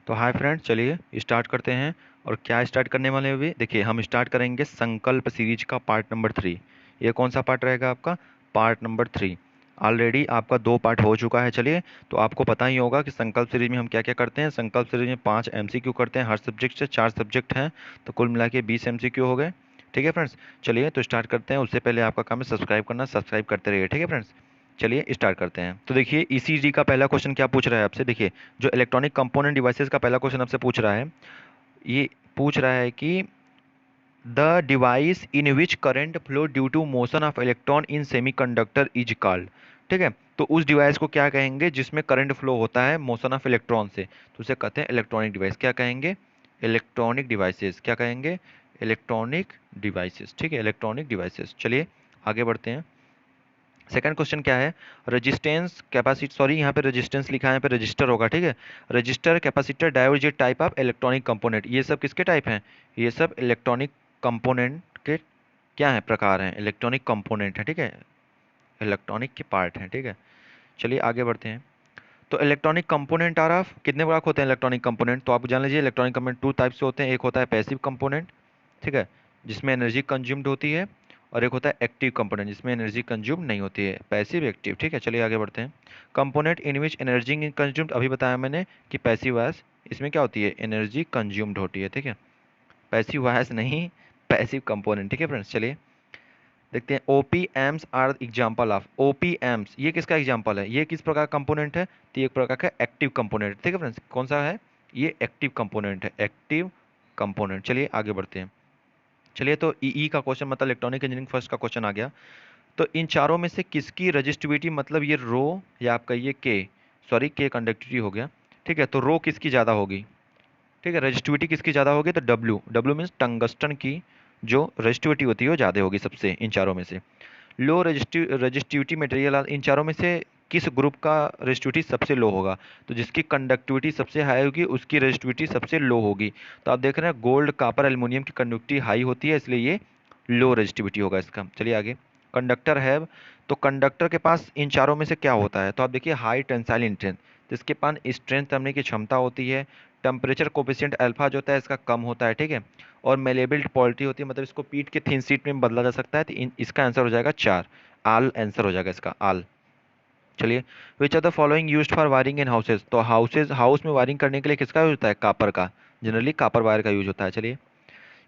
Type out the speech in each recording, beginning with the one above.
तो hi friends, चलिए start करते हैं। और क्या स्टार्ट करने वाले हैं? अभी देखिए, हम स्टार्ट करेंगे संकल्प सीरीज का पार्ट नंबर 3। ये कौन सा पार्ट रहेगा आपका? Part number 3। ऑलरेडी आपका 2 पार्ट हो चुका है। चलिए, तो आपको पता ही होगा कि संकल्प सीरीज में हम क्या क्या करते हैं। संकल्प सीरीज में 5 एमसीक्यू करते हैं हर सब्जेक्ट से। 4 सब्जेक्ट हैं तो कुल मिला के 20 एमसीक्यू हो गए। ठीक है फ्रेंड्स, चलिए तो स्टार्ट करते हैं। उससे पहले आपका काम है सब्सक्राइब करना। सब्सक्राइब करते रहिए, ठीक है फ्रेंड्स। चलिए स्टार्ट करते हैं। तो देखिए, ईसीजी का पहला क्वेश्चन क्या पूछ रहा है आपसे। देखिए, जो इलेक्ट्रॉनिक कंपोनेंट डिवाइसेस का पहला क्वेश्चन आपसे पूछ रहा है, ये पूछ रहा है कि the device in which current flow due to motion of electron in semiconductor is called. ठीक है, तो उस डिवाइस को क्या कहेंगे जिसमें करंट फ्लो होता है मोशन ऑफ इलेक्ट्रॉन से, तो उसे कहते हैं इलेक्ट्रॉनिक डिवाइस। क्या कहेंगे? Electronic devices. क्या कहेंगे? Electronic devices. ठीक है, इलेक्ट्रॉनिक डिवाइसेस। चलिए आगे बढ़ते हैं। सेकंड क्वेश्चन क्या है? रेजिस्टेंस कैपेसिटी, सॉरी यहाँ पे रेजिस्टेंस लिखा है, यहाँ पे रजिस्टर होगा। ठीक है, रजिस्टर, कैपेसिटर, डायोड, ये टाइप ऑफ इलेक्ट्रॉनिक कंपोनेंट, ये सब किसके टाइप हैं? ये सब इलेक्ट्रॉनिक कंपोनेंट के क्या है? प्रकार हैं। इलेक्ट्रॉनिक कंपोनेंट है, ठीक है, इलेक्ट्रॉनिक के पार्ट हैं। ठीक है, चलिए आगे बढ़ते हैं। तो इलेक्ट्रॉनिक कंपोनेंट आर ऑफ कितने प्रकार के होते हैं इलेक्ट्रॉनिक कंपोनेंट? तो आप जान लीजिए, इलेक्ट्रॉनिक कंपोनेंट 2 टाइप से होते हैं। एक होता है पैसिव कंपोनेंट, ठीक है, जिसमें एनर्जी कंज्यूम्ड होती है। और एक होता है एक्टिव कंपोनेंट, जिसमें एनर्जी कंज्यूम नहीं होती है। Passive, active. ठीक है, चलिए आगे बढ़ते हैं। Component in which energy consumed, अभी बताया मैंने कि पैसिव वॉइस, इसमें क्या होती है? एनर्जी कंज्यूम्ड होती है। ठीक है, पैसिव वॉइस नहीं, पैसिव कंपोनेंट। ठीक है फ्रेंड्स, चलिए देखते हैं। Op amps are example of. Op amps ये किसका एग्जाम्पल है? ये किस प्रकार का कंपोनेंट है? तो ये एक प्रकार का एक्टिव कंपोनेंट। ठीक है फ्रेंड्स, कौन सा है? ये एक्टिव कंपोनेंट है, एक्टिव कंपोनेंट। चलिए आगे बढ़ते हैं। चलिए, तो ई का क्वेश्चन मतलब इलेक्ट्रॉनिक इंजीनियरिंग फर्स्ट का क्वेश्चन आ गया। तो इन चारों में से किसकी रजिस्टिविटी, मतलब ये रो या आपका ये के, सॉरी के कंडक्टिविटी हो गया। ठीक है, तो रो किसकी ज़्यादा होगी? ठीक है, रजिस्टिविटी किसकी ज़्यादा होगी? तो डब्ल्यू, डब्ल्यू मीन्स टंगस्टन की जो रजिस्टिविटी होती है वो ज़्यादा होगी सबसे, इन चारों में से। लो रजिस्टिविटी मटेरियल, इन चारों में से किस ग्रुप का रजिस्टिविटी सबसे लो होगा? तो जिसकी कंडक्टिविटी सबसे हाई होगी उसकी रजिस्टिविटी सबसे लो होगी। तो आप देख रहे हैं गोल्ड, कापर, एल्युमिनियम की कंडक्टिविटी हाई होती है, इसलिए ये लो रजिस्टिविटी होगा इसका। चलिए आगे। कंडक्टर है, तो कंडक्टर के पास इन चारों में से क्या होता है? तो आप देखिए, हाई टेंसाइल स्ट्रेंथ, जिसके पास स्ट्रेंथ करने की क्षमता होती है। टेम्परेचर कोफिशिएंट अल्फा जो होता है इसका कम होता है। ठीक है, और मेलेबल क्वालिटी होती है, मतलब इसको पीट के थिन सीट में बदला जा सकता है। तो इसका आंसर हो जाएगा 4। आल आंसर हो जाएगा इसका, आल। चलिए, which are the following used for wiring in houses. तो हाउस में वायरिंग करने के लिए किसका यूज होता है? कापर का। जनरली कापर वायर का यूज होता है। चलिए,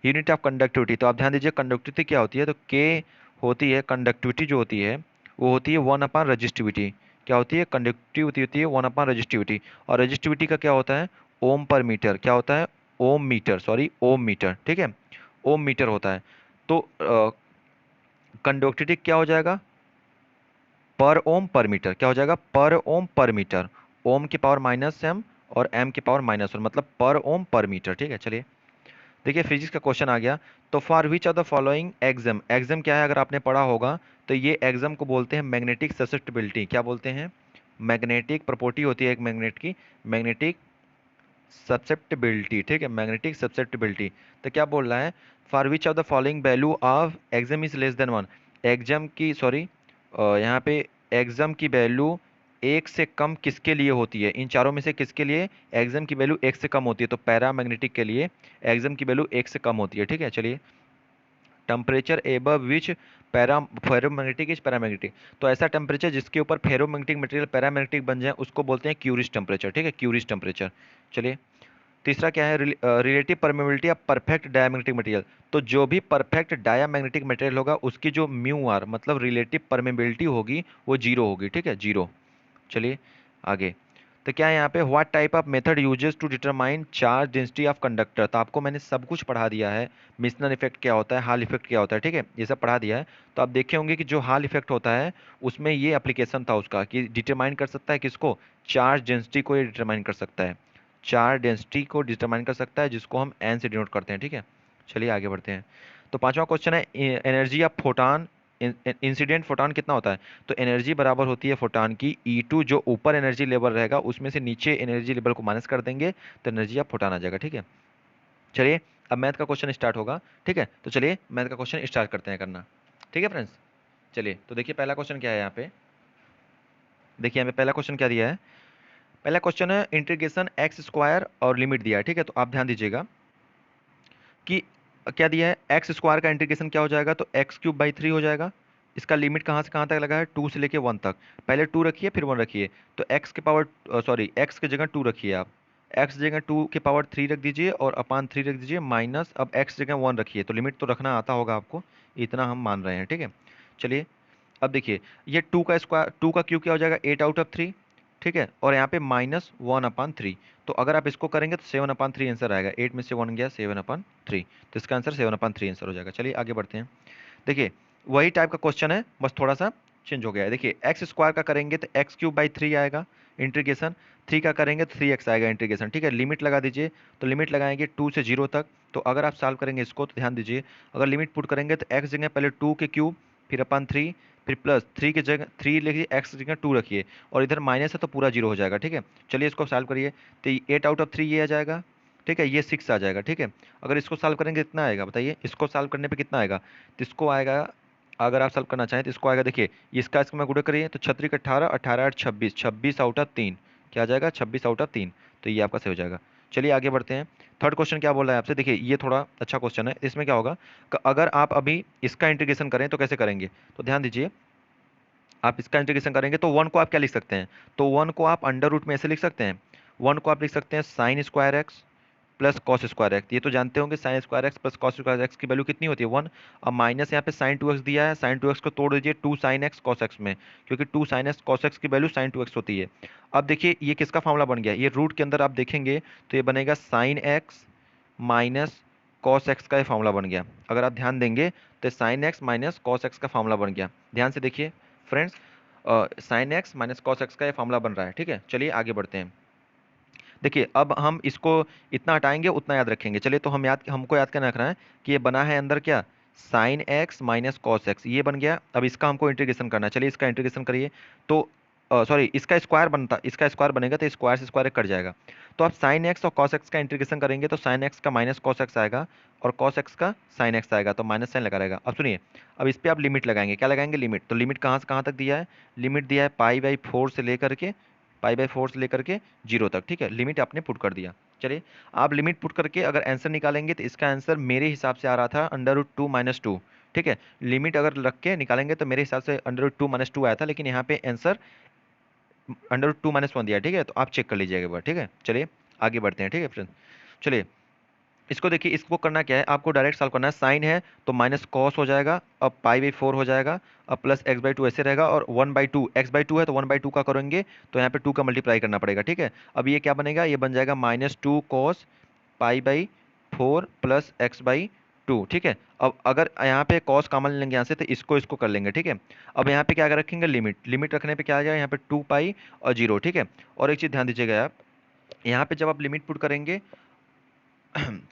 यूनिट ऑफ कंडक्टिविटी, तो आप ध्यान दीजिए कंडक्टिविटी क्या होती है? तो के होती है, कंडक्टिविटी जो होती है वो होती है 1 अपॉन रजिस्टिविटी। क्या होती है? कंडक्टिविटी होती है 1 अपॉन रजिस्टिविटी। और रजिस्टिविटी का क्या होता है? ओम पर मीटर। क्या होता है? ओम मीटर, सॉरी ओम मीटर। ठीक है, ओम मीटर होता है। तो कंडक्टिविटी क्या हो जाएगा? पर ओम पर मीटर। क्या हो जाएगा? पर ओम पर मीटर। ओम की पावर -m और m की पावर -1, मतलब पर ओम पर मीटर। ठीक है, चलिए देखिए, फिजिक्स का क्वेश्चन आ गया। तो for which of the following x, x क्या है अगर आपने पढ़ा होगा तो ये एक्सम को बोलते हैं मैग्नेटिक ससेप्टिबिलिटी। क्या बोलते हैं? मैग्नेटिक प्रॉपर्टी होती है एक मैग्नेट की, मैग्नेटिक ससेप्टिबिलिटी। ठीक है, मैग्नेटिक ससेप्टिबिलिटी। तो क्या बोल रहा है? For which of the following value of x is less than 1। X की, सॉरी यहाँ पे एक्सम की वैल्यू एक से कम किसके लिए होती है? इन चारों में से किसके लिए एक्सम की वैल्यू एक से कम होती है? तो पैरामैग्नेटिक के लिए एक्सम की वैल्यू एक से कम होती है। ठीक है, चलिए। Temperature above which para ferromagnetic is paramagnetic, तो ऐसा टेम्परेचर जिसके ऊपर फेरोमैग्नेटिक मटेरियल पैरामैग्नेटिक बन जाए उसको बोलते हैं क्यूरिश टेम्परेचर। ठीक है, क्यूरिश टेम्परेचर। चलिए, तीसरा क्या है? Relative permeability of perfect diamagnetic material. तो जो भी परफेक्ट डायमैग्नेटिक मटेरियल होगा उसकी जो म्यू आर मतलब रिलेटिव परमेबिलिटी होगी वो जीरो होगी। ठीक है, जीरो। चलिए आगे। तो क्या है यहाँ पे? What type of method uses to determine charge density of conductor. तो आपको मैंने सब कुछ पढ़ा दिया है। मिसनर इफेक्ट क्या होता है, हॉल इफेक्ट क्या होता है, ठीक है, ये सब पढ़ा दिया है। तो आप देखे होंगे कि जो हॉल इफेक्ट होता है उसमें ये एप्लीकेशन था उसका कि डिटरमाइन कर सकता है किसको? चार्ज डेंसिटी को ये डिटरमाइन कर सकता है। चार्ज डेंसिटी को डिटरमाइन कर सकता है जिसको हम एन से डिनोट करते हैं। ठीक है, चलिए आगे बढ़ते हैं। तो पांचवा क्वेश्चन है energy of photon, incident photon कितना होता है? तो एनर्जी बराबर होती है फोटान की E2, जो ऊपर एनर्जी लेवल रहेगा उसमें से नीचे एनर्जी लेवल को माइनस कर देंगे तो एनर्जी ऑफ फोटान आ जाएगा। ठीक है, चलिए अब मैथ का क्वेश्चन स्टार्ट होगा। ठीक है, तो चलिए मैथ का क्वेश्चन स्टार्ट करते हैं करना। ठीक है फ्रेंड्स, चलिए तो देखिए पहला क्वेश्चन क्या है यहाँ पे। देखिए यहाँ पे पहला क्वेश्चन क्या दिया है? पहला क्वेश्चन है इंटीग्रेशन एक्स स्क्वायर और लिमिट दिया है, ठीक है। तो आप ध्यान दीजिएगा कि क्या दिया है, एक्स स्क्वायर का इंटीग्रेशन क्या हो जाएगा, तो एक्स क्यूब बाई 3 हो जाएगा। इसका लिमिट कहाँ से कहाँ तक लगा है, 2 से लेके 1 तक। पहले 2 रखिए फिर 1 रखिए, तो एक्स के पावर सॉरी एक्स की जगह 2 रखिए आप, एक्स की जगह 2 के पावर 3 रख दीजिए और अपान 3 रख दीजिए माइनस, अब एक्स की जगह 1 रखिए। तो लिमिट तो रखना आता होगा आपको, इतना हम मान रहे हैं, ठीक है। चलिए अब देखिए, ये 2 का स्क्वायर, 2 का क्यूब क्या हो जाएगा, 8/3, ठीक है। और यहाँ पे -1/3, तो अगर आप इसको करेंगे तो 7/3 आंसर आएगा। 8 में से 1 गया, 7/3, तो इसका आंसर 7/3 आंसर हो जाएगा। चलिए आगे बढ़ते हैं। देखिए वही टाइप का क्वेश्चन है, बस थोड़ा सा चेंज हो गया है। देखिए एक्स स्क्वायर का करेंगे तो एक्स क्यूब बाई 3 आएगा इंटीग्रेशन, 3 का करेंगे तो 3x आएगा इंटीग्रेशन, ठीक है। लिमिट लगा दीजिए, तो लिमिट लगाएंगे 2 से 0 तक। तो अगर आप सॉल्व करेंगे इसको तो ध्यान दीजिए, अगर लिमिट पुट करेंगे तो एक्स जगह पहले 2 के क्यूब, फिर अपन 3, फिर प्लस 3 की जगह 3 लिखिए, एक्स जगह 2 रखिए, और इधर माइनस है तो पूरा 0 हो जाएगा, ठीक है। चलिए इसको सॉल्व करिए, तो 8/3 ये आ जाएगा, ठीक है। ये 6 आ जाएगा, ठीक है। अगर इसको सॉल्व करेंगे कितना आएगा बताइए, इसको सॉल्व करने पे कितना आएगा, तो इसको आएगा, अगर आप सॉल्व करना चाहें तो इसको आएगा, देखिए इसका इसका मैं गुणा करिए तो 6 18, 18 8 26, 26/3 क्या आ जाएगा, 26/3। तो ये आपका सही हो जाएगा। चलिए आगे बढ़ते हैं। थर्ड क्वेश्चन क्या बोल रहा है आपसे, देखिए ये थोड़ा अच्छा क्वेश्चन है। इसमें क्या होगा कि अगर आप अभी इसका इंटीग्रेशन करें तो कैसे करेंगे, तो ध्यान दीजिए, आप इसका इंटीग्रेशन करेंगे तो 1 को आप क्या लिख सकते हैं, तो 1 को आप अंडर रूट में ऐसे लिख सकते हैं, 1 को आप लिख सकते हैं sine square x plus cos square x. ये तो जानते होंगे sine square x plus cos square x की वैल्यू कितनी होती है, 1। अब माइनस यहाँ पे साइन 2x दिया है, साइन 2x को तोड़ दीजिए 2 साइन एक्स कॉस एक्स में, क्योंकि 2 साइन एक्स कॉस एक्स की वैल्यू साइन 2x होती है। अब देखिए ये किसका फॉर्मूला बन गया, ये रूट के अंदर आप देखेंगे तो ये बनेगा sine x minus cos x का ये फॉर्मूला बन गया। अगर आप ध्यान देंगे तो sine x minus cos x का फॉर्मूला बन गया। ध्यान से देखिए friends, sine x minus cos x का ये फॉर्मूला बन रहा है, ठीक है। चलिए आगे बढ़ते हैं। देखिए अब हम इसको इतना हटाएंगे उतना याद रखेंगे। चलिए तो हमको याद करना रखना है कि ये बना है अंदर क्या, sine x minus cos x, ये बन गया। अब इसका हमको इंटीग्रेशन करना है, चलिए इसका इंटीग्रेशन करिए। तो सॉरी इसका स्क्वायर बनता, इसका स्क्वायर बनेगा तो स्क्वायर से स्क्वायर कट जाएगा। तो आप साइन एक्स और कॉस एक्स का इंटीग्रेशन करेंगे तो साइन एक्स का माइनस कॉस एक्स आएगा और कॉस एक्स का साइन एक्स आएगा, तो माइनस साइन लगा रहेगा। अब सुनिए, अब इस पर आप लिमिट लगाएंगे, क्या लगाएंगे, लिमिट। तो लिमिट कहाँ से कहाँ तक दिया है, लिमिट दिया है पाई/4 से लेकर के, पाई/4 से लेकर के 0 तक, ठीक है। लिमिट आपने पुट कर दिया। चलिए आप लिमिट पुट करके अगर आंसर निकालेंगे तो इसका आंसर मेरे हिसाब से आ रहा था √2 - 2, ठीक है। लिमिट अगर रख के निकालेंगे तो मेरे हिसाब से √2 - 2 आया था, लेकिन यहाँ पे आंसर √2 - 1 दिया है, ठीक है। तो आप चेक कर लीजिएगा एक बार, ठीक है। चलिए आगे बढ़ते हैं, ठीक है फ्रेंड। चलिए इसको देखिए, इसको करना क्या है, आपको डायरेक्ट सॉल्व करना है। साइन है तो माइनस कॉस हो जाएगा, अब पाई/4 हो जाएगा, अब प्लस x/2 ऐसे रहेगा, और 1/2, x/2 है तो 1/2 का करेंगे तो यहाँ पे 2 का मल्टीप्लाई करना पड़ेगा, ठीक है। अब ये क्या बनेगा, ये बन जाएगा -2 cos पाई/4 प्लस x/2, ठीक है। अब अगर यहाँ पे cos कॉमन लेंगे यहाँ से तो इसको इसको कर लेंगे, ठीक है। अब यहाँ पे क्या रखेंगे, लिमिट, लिमिट रखने पे क्या आ जाएगा, यहाँ पे 2 पाई और 0, ठीक है। और एक चीज़ ध्यान दीजिएगा आप, यहाँ पे जब आप लिमिट पुट करेंगे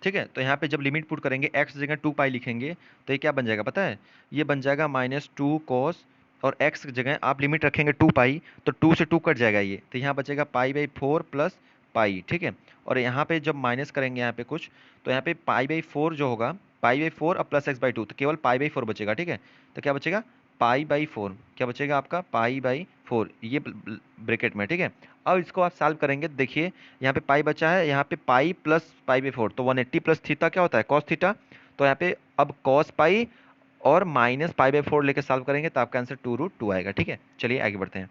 ठीक है, तो यहाँ पे जब लिमिट पुट करेंगे x जगह 2 पाई लिखेंगे तो ये क्या बन जाएगा पता है, ये बन जाएगा -2 cos, और x की जगह आप लिमिट रखेंगे 2 पाई तो 2 से 2 कट जाएगा ये, तो यहाँ बचेगा पाई/4 प्लस पाई, ठीक है। और यहाँ पे जब माइनस करेंगे यहाँ पे कुछ, तो यहाँ पे पाई/4 जो होगा, पाई/4 और प्लस x/2, तो केवल पाई/4 बचेगा, ठीक है। तो क्या बचेगा, पाई/4, क्या बचेगा आपका, पाई/4, ये ब्रैकेट में, ठीक है। अब इसको आप सॉल्व करेंगे तो देखिए यहाँ पे पाई बचा है, यहाँ पे पाई प्लस पाई/4, तो 180 प्लस थीटा क्या होता है, कॉस थीटा। तो यहाँ पे अब कॉस पाई और माइनस पाई/4 लेके सॉल्व करेंगे तो आपका आंसर 2√2 आएगा, ठीक है। चलिए आगे बढ़ते हैं।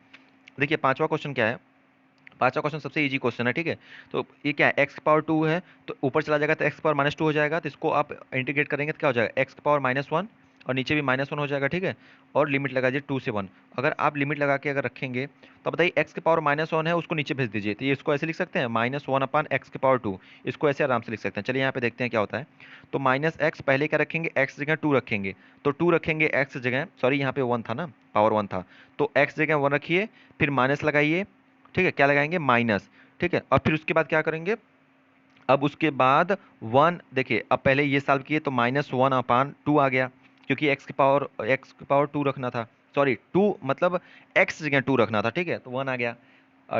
देखिए पांचवा क्वेश्चन क्या है, पांचवा क्वेश्चन सबसे इजी क्वेश्चन है, ठीक है। तो ये क्या है, x⁻2 है तो ऊपर चला जाएगा तो x⁻−2 हो जाएगा, तो इसको आप इंटीग्रेट करेंगे तो क्या हो जाएगा, x⁻−1, और नीचे भी -1 हो जाएगा, ठीक है। और लिमिट लगा दीजिए 2 से 1। अगर आप लिमिट लगा के अगर रखेंगे तो बताइए x⁻−1 है उसको नीचे भेज दीजिए, तो ये इसको ऐसे लिख सकते हैं -1/x⁻2, इसको ऐसे आराम से लिख सकते हैं। चलिए यहाँ पे देखते हैं क्या होता है। तो -x पहले क्या रखेंगे, x जगह 2 रखेंगे, तो 2 रखेंगे x जगह, सॉरी यहाँ पे 1 था ना, पावर 1 था, तो x जगह 1 रखिए, फिर माइनस लगाइए, ठीक है, क्या लगाएंगे, माइनस, ठीक है। और फिर उसके बाद क्या करेंगे, अब उसके बाद 1, देखिए अब पहले ये सॉल्व किए तो -1/2 आ गया, क्योंकि x की पावर 2 रखना था, सॉरी 2 मतलब x जगह 2 रखना था, ठीक है। तो 1 आ गया,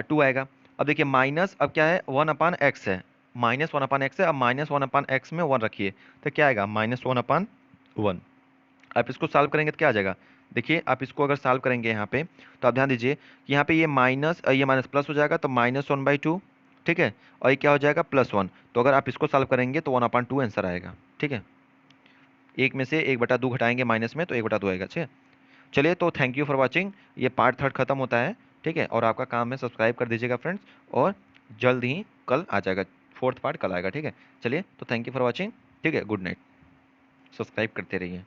2 आएगा। अब देखिए माइनस, अब क्या है, 1/x है, -1/x है, अब -1/x में 1 रखिए, तो क्या आएगा, -1/1। आप इसको सॉल्व करेंगे तो क्या आ जाएगा, देखिए आप इसको अगर सॉल्व करेंगे यहाँ पे, तो आप ध्यान दीजिए कि यहाँ पे ये माइनस प्लस हो जाएगा, तो -1/2, ठीक है, और ये क्या हो जाएगा +1। तो अगर आप इसको सॉल्व करेंगे तो 1/2 आंसर आएगा, ठीक है। एक में से 1/2 घटाएंगे माइनस में, तो 1/2 आएगा, ठीक है। चलिए, तो थैंक यू फॉर वॉचिंग। ये पार्ट 3 खत्म होता है, ठीक है, और आपका काम है सब्सक्राइब कर दीजिएगा फ्रेंड्स, और जल्द ही कल आ जाएगा, 4th पार्ट कल आएगा, ठीक है। चलिए, तो थैंक यू फॉर वॉचिंग, ठीक है, गुड नाइट, सब्सक्राइब करते रहिए।